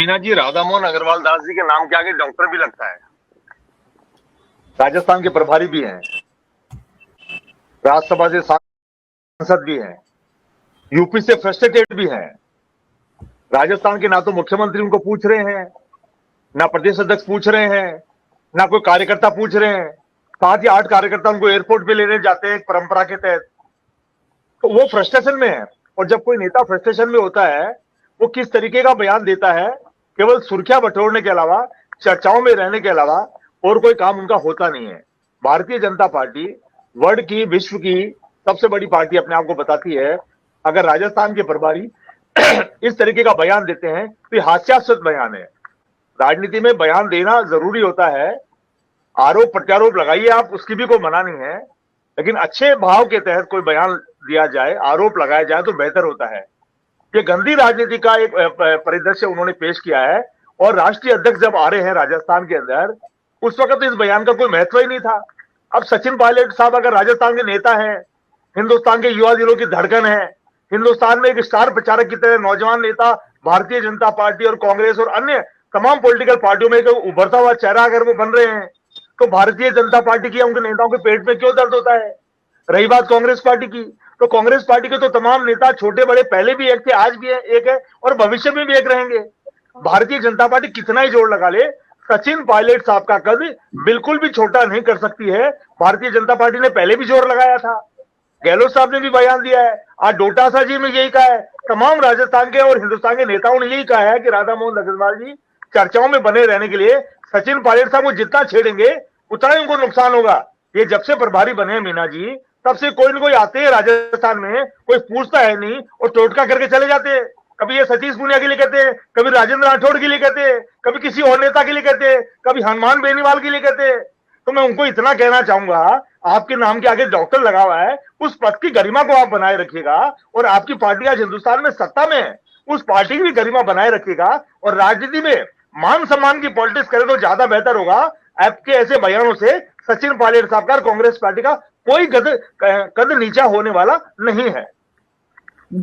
मीना जी, राधामोहन अग्रवाल दास जी के नाम के आगे डॉक्टर भी लगता है। राजस्थान के प्रभारी भी हैं, राज्यसभा से सांसद भी हैं, यूपी से फ्रस्ट्रेटेड भी हैं। राजस्थान के ना तो मुख्यमंत्री उनको पूछ रहे हैं, ना प्रदेश अध्यक्ष पूछ रहे हैं, ना कोई कार्यकर्ता पूछ रहे हैं। 7 या 8 कार्यकर्ता उनको एयरपोर्ट पे लेने जाते हैं एक परंपरा के तहत। तो वो फ्रस्ट्रेशन में है। और जब कोई नेता फ्रस्ट्रेशन में होता है, वो किस तरीके का बयान देता है, केवल सुर्खियां बटोरने के अलावा, चर्चाओं में रहने के अलावा और कोई काम उनका होता नहीं है। भारतीय जनता पार्टी वर्ल्ड की, विश्व की सबसे बड़ी पार्टी अपने आप को बताती है। अगर राजस्थान के प्रभारी इस तरीके का बयान देते हैं तो ये हास्यास्पद बयान है। राजनीति में बयान देना जरूरी होता है, आरोप प्रत्यारोप लगाइए आप, उसकी भी कोई मना नहीं है, लेकिन अच्छे भाव के तहत कोई बयान दिया जाए, आरोप लगाया जाए तो बेहतर होता है। ये गंदी राजनीति का एक परिदृश्य उन्होंने पेश किया है। और राष्ट्रीय अध्यक्ष जब आ रहे हैं राजस्थान के अंदर, उस वक्त इस बयान का कोई महत्व ही नहीं था। अब सचिन पायलट साहब अगर राजस्थान के नेता हैं, हिंदुस्तान के युवा दिलों की धड़कन है, हिंदुस्तान में एक स्टार प्रचारक की तरह नौजवान नेता भारतीय जनता पार्टी और कांग्रेस और अन्य तमाम पॉलिटिकल पार्टियों में एक उभरता हुआ चेहरा अगर वो बन रहे हैं, तो भारतीय जनता पार्टी की उनके नेताओं के पेट में क्यों दर्द होता है। रही बात कांग्रेस पार्टी की, तो कांग्रेस पार्टी के तो तमाम नेता छोटे बड़े पहले भी एक थे, आज भी एक है और भविष्य में भी एक रहेंगे। भारतीय जनता पार्टी कितना ही जोर लगा ले, सचिन पायलट साहब का कद बिल्कुल भी छोटा नहीं कर सकती है। भारतीय जनता पार्टी ने पहले भी जोर लगाया था, गहलोत साहब ने भी बयान दिया है, आज डोटासा जी ने यही कहा है, तमाम राजस्थान के और हिंदुस्तान के नेताओं ने यही कहा है कि राधामोहन अग्रवाल जी चर्चाओं में बने रहने के लिए सचिन पायलट साहब को जितना छेड़ेंगे उतना ही उनको नुकसान होगा। ये जब से प्रभारी बने हैं मीना जी, तब से कोई ना कोई आते हैं राजस्थान में, कोई पूछता है नहीं और टोटका करके चले जाते हैं। कभी ये सतीश पूनिया के लिए कहते हैं, कभी राजेंद्र राठौड़ के लिए कहते हैं, कभी किसी और नेता के लिए कहते हैं, कभी हनुमान बेनीवाल के लिए कहते हैं। तो मैं उनको इतना कहना चाहूंगा, आपके नाम के आगे डॉक्टर लगा हुआ है, उस पद की गरिमा को आप बनाए रखिएगा। और आपकी पार्टी आज हिंदुस्तान में सत्ता में है, उस पार्टी की गरिमा बनाए रखिएगा और राजनीति में मान सम्मान की पॉलिटिक्स करें तो ज्यादा बेहतर होगा। आपके ऐसे बयानों से सचिन पायलट साहब का कांग्रेस पार्टी का कोई कद नीचा होने वाला नहीं है।